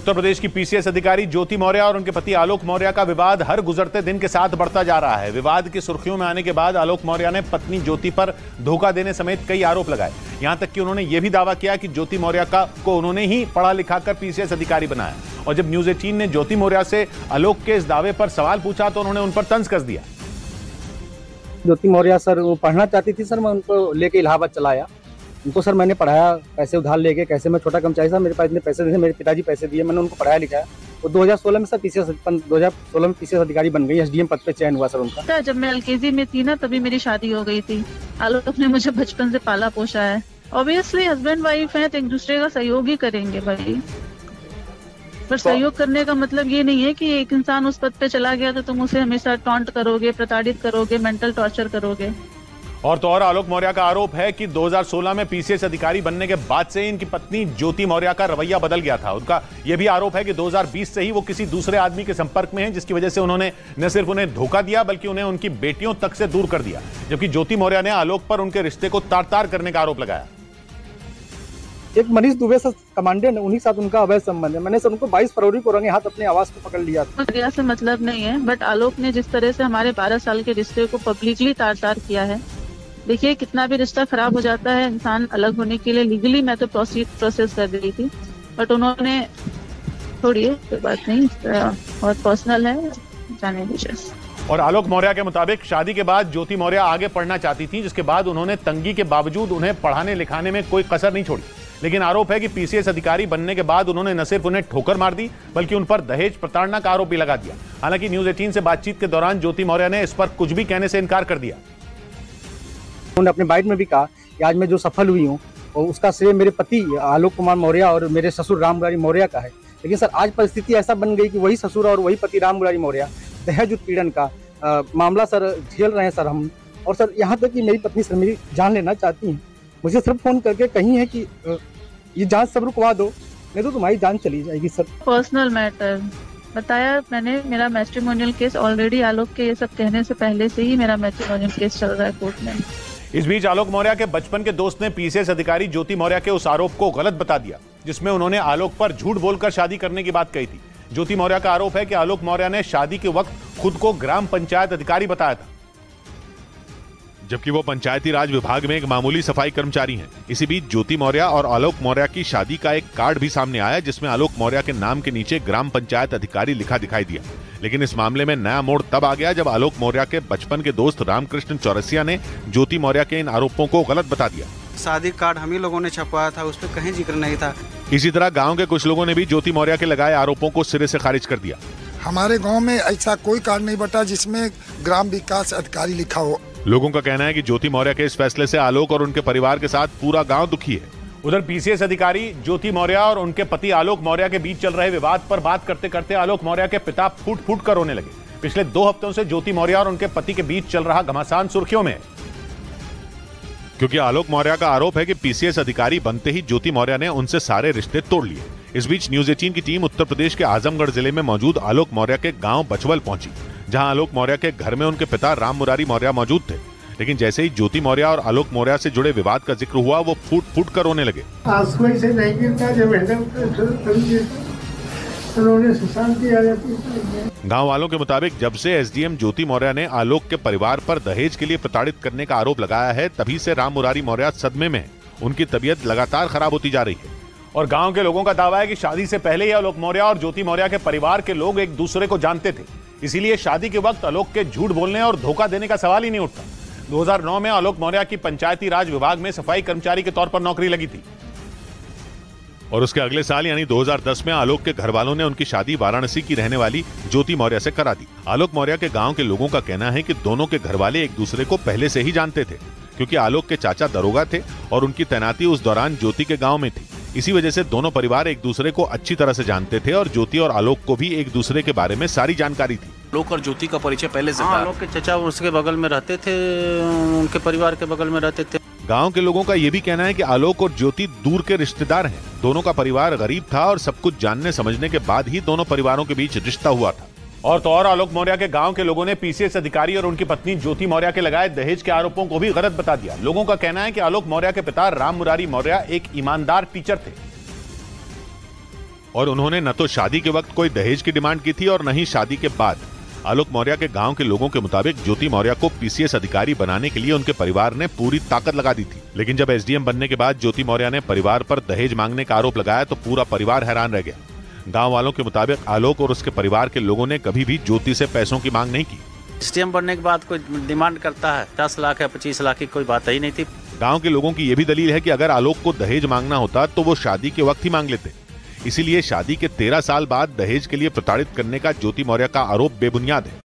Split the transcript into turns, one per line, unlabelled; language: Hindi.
उत्तर प्रदेश की पीसीएस अधिकारी ज्योति मौर्य और उनके पति आलोक मौर्य का विवाद हर गुजरते दिन के साथ बढ़ता जा रहा है। विवाद की सुर्खियों में आने के बाद आलोक मौर्य ने पत्नी ज्योति पर धोखा देने समेत कई आरोप लगाए। यहां तक कि उन्होंने यह भी दावा किया कि ज्योति मौर्य को उन्होंने ही पढ़ा लिखाकर पीसीएस अधिकारी बनाया। और जब न्यूज 18 ने ज्योति मौर्य से आलोक के इस दावे पर सवाल पूछा तो उन्होंने उन पर तंज कस दिया।
ज्योति मौर्य सर वो पढ़ना चाहती थी सर, मैं उनको लेके इलाहाबाद चलाया। उनको सर मैंने पढ़ाया, पैसे उधार लेके। कैसे मैं छोटा कर्मचारी था, मेरे पास इतने पैसे नहीं थे, मेरे पिताजी पैसे दिए, मैंने उनको पढ़ाया लिखाया। वो 2016 में सर 2016 में पीसीएस अधिकारी बन गई। एसडीएम पद पे चयन हुआ सर उनका।
जब मैं एलकेजी में थी ना तभी मेरी शादी हो गई थी। आलोक ने मुझे बचपन से पाला पोसा है। ऑब्वियसली हस्बैंड वाइफ है तो एक दूसरे का सहयोग ही करेंगे भाई, पर सहयोग करने का मतलब ये नहीं है कि एक इंसान उस पद पे चला गया तो तुम उसे हमेशा टॉन्ट करोगे, प्रताड़ित करोगे, मेंटल टॉर्चर करोगे।
और तो और आलोक मौर्य का आरोप है कि 2016 में पीसीएस अधिकारी बनने के बाद से इनकी पत्नी ज्योति मौर्य का रवैया बदल गया था। उनका यह भी आरोप है कि 2020 से ही वो किसी दूसरे आदमी के संपर्क में हैं, जिसकी वजह से उन्होंने न सिर्फ उन्हें धोखा दिया बल्कि उन्हें उनकी बेटियों तक से दूर कर दिया। जबकि ज्योति मौर्य ने आलोक पर उनके रिश्ते को तार-तार करने का आरोप लगाया।
एक मनीष दुबे से कमांडेंट, उन्हीं के साथ उनका अवैध संबंध है। मैंने सर उनको 22 फरवरी को रंगे हाथ अपने आवास को पकड़ लिया था।
से मतलब नहीं है, बट आलोक ने जिस तरह से हमारे 12 साल के रिश्ते को पब्लिकली तार-तार किया है। देखिए कितना भी रिश्ता खराब हो जाता है, इंसान अलग होने के लिए लीगली मैं तो प्रोसेस कर रही थी, बट उन्होंने छोड़िए, कोई बात नहीं, और पर्सनल है, जाने दीजिए।
और आलोक मौर्य के मुताबिक शादी के बाद ज्योति मौर्य आगे पढ़ना चाहती थी, जिसके बाद उन्होंने तंगी के बावजूद उन्हें पढ़ाने लिखाने में कोई कसर नहीं छोड़ी। लेकिन आरोप है कि पीसीएस अधिकारी बनने के बाद उन्होंने न सिर्फ उन्हें ठोकर मार दी बल्कि उन पर दहेज प्रताड़ना का आरोप भी लगा दिया। हालांकि न्यूज 18 से बातचीत के दौरान ज्योति मौर्य ने इस पर कुछ भी कहने से इनकार कर दिया।
उन्होंने अपने बाइट में भी कहा कि आज मैं जो सफल हुई हूँ और उसका श्रेय मेरे पति आलोक कुमार मौर्य और मेरे ससुर राम मुरारी मौर्य का है। लेकिन सर आज परिस्थिति ऐसा बन गई कि वही ससुर और वही पति राम मुरारी मौर्य दहेज उत्पीड़न का मामला सर झेल रहे हैं सर हम। और सर यहाँ तक कि मेरी पत्नी सर मेरी जान लेना चाहती हैं। मुझे सिर्फ फोन करके कही है कि ये जांच सब रुकवा दो, नहीं तो तुम्हारी जान चली जाएगी सर।
पर्सनल मैटर बताया मैंने, मेरा मैट्रिमोनियल केस ऑलरेडी आलोक के ये सब कहने से पहले से ही मेरा मैट्रिमोनियल केस चल रहा है कोर्ट में।
इस बीच आलोक मौर्य के बचपन के दोस्त ने पीसीएस अधिकारी ज्योति मौर्य के उस आरोप को गलत बता दिया जिसमें उन्होंने आलोक पर झूठ बोलकर शादी करने की बात कही थी। ज्योति मौर्य का आरोप है कि आलोक मौर्य ने शादी के वक्त खुद को ग्राम पंचायत अधिकारी बताया था, जबकि वो पंचायती राज विभाग में एक मामूली सफाई कर्मचारी हैं। इसी बीच ज्योति मौर्य और आलोक मौर्य की शादी का एक कार्ड भी सामने आया जिसमें आलोक मौर्य के नाम के नीचे ग्राम पंचायत अधिकारी लिखा दिखाई दिया। लेकिन इस मामले में नया मोड़ तब आ गया जब आलोक मौर्य के बचपन के दोस्त रामकृष्ण चौरसिया ने ज्योति मौर्य के इन आरोपों को गलत बता दिया।
शादी कार्ड हम ही लोगों ने छपवाया था, उस पर कहीं जिक्र नहीं था।
इसी तरह गाँव के कुछ लोगों ने भी ज्योति मौर्य के लगाए आरोपों को सिरे से खारिज कर दिया।
हमारे गाँव में ऐसा कोई कार्ड नहीं बटा जिसमें ग्राम विकास अधिकारी लिखा हो।
लोगों का कहना है कि ज्योति मौर्य के इस फैसले से आलोक और उनके परिवार के साथ पूरा गांव दुखी है। उधर पीसीएस अधिकारी ज्योति मौर्य और उनके पति आलोक मौर्य के बीच चल रहे विवाद पर बात करते करते आलोक मौर्य के पिता फूट फूट कर रोने लगे। पिछले 2 हफ्तों से ज्योति मौर्य और उनके पति के बीच चल रहा घमासान सुर्खियों में है, क्योंकि आलोक मौर्य का आरोप है कि पीसीएस अधिकारी बनते ही ज्योति मौर्य ने उनसे सारे रिश्ते तोड़ लिए। इस बीच न्यूज 18 की टीम उत्तर प्रदेश के आजमगढ़ जिले में मौजूद आलोक मौर्य के गांव बचवल पहुंची, जहां आलोक मौर्य के घर में उनके पिता राम मुरारी मौर्य मौजूद थे। लेकिन जैसे ही ज्योति मौर्य और आलोक मौर्य से जुड़े विवाद का जिक्र हुआ, वो फूट फूट कर रोने लगे।
से नहीं गिरता, जब उन्होंने सुशांत किया।
गांव वालों के मुताबिक जब से एसडीएम ज्योति मौर्य ने आलोक के परिवार पर दहेज के लिए प्रताड़ित करने का आरोप लगाया है, तभी से राम मुरारी मौर्य सदमे में। उनकी तबीयत लगातार खराब होती जा रही है। और गांव के लोगों का दावा है कि शादी से पहले ही आलोक मौर्य और ज्योति मौर्य के परिवार के लोग एक दूसरे को जानते थे, इसीलिए शादी के वक्त आलोक के झूठ बोलने और धोखा देने का सवाल ही नहीं उठता। 2009 में आलोक मौर्य की पंचायती राज विभाग में सफाई कर्मचारी के तौर पर नौकरी लगी थी और उसके अगले साल यानी 2010 में आलोक के घर वालों ने उनकी शादी वाराणसी की रहने वाली ज्योति मौर्य से करा दी। आलोक मौर्य के गांव के लोगों का कहना है कि दोनों के घर वाले एक दूसरे को पहले से ही जानते थे, क्योंकि आलोक के चाचा दरोगा थे और उनकी तैनाती उस दौरान ज्योति के गाँव में थी। इसी वजह से दोनों परिवार एक दूसरे को अच्छी तरह से जानते थे और ज्योति और आलोक को भी एक दूसरे के बारे में सारी जानकारी थी।
आलोक और ज्योति का परिचय पहले से था। आलोक के चचा उसके बगल में रहते थे, उनके परिवार के बगल में रहते थे।
गांव के लोगों का यह भी कहना है कि आलोक और ज्योति दूर के रिश्तेदार हैं। दोनों का परिवार गरीब था और सब कुछ जानने समझने के बाद ही दोनों परिवारों के बीच रिश्ता हुआ था। और तो और आलोक मौर्य के गांव के लोगों ने पीसीएस अधिकारी और उनकी पत्नी ज्योति मौर्य के लगाए दहेज के आरोपों को भी गलत बता दिया। लोगों का कहना है कि आलोक मौर्य के पिता राम मुरारी मौर्य एक ईमानदार टीचर थे। और उन्होंने न तो शादी के वक्त कोई दहेज की डिमांड की थी और न ही शादी के बाद। आलोक मौर्य के गांव के लोगों के मुताबिक ज्योति मौर्य को पीसीएस अधिकारी बनाने के लिए उनके परिवार ने पूरी ताकत लगा दी थी। लेकिन जब एसडीएम बनने के बाद ज्योति मौर्य ने परिवार पर दहेज मांगने का आरोप लगाया तो पूरा परिवार हैरान रह गया। गांव वालों के मुताबिक आलोक और उसके परिवार के लोगों ने कभी भी ज्योति से पैसों की मांग नहीं की।
एसडीएम बनने के बाद कोई डिमांड करता है 10 लाख या 25 लाख की कोई बात ही नहीं थी।
गांव के लोगों की यह भी दलील है कि अगर आलोक को दहेज मांगना होता तो वो शादी के वक्त ही मांग लेते। इसीलिए शादी के 13 साल बाद दहेज के लिए प्रताड़ित करने का ज्योति मौर्य का आरोप बेबुनियाद है।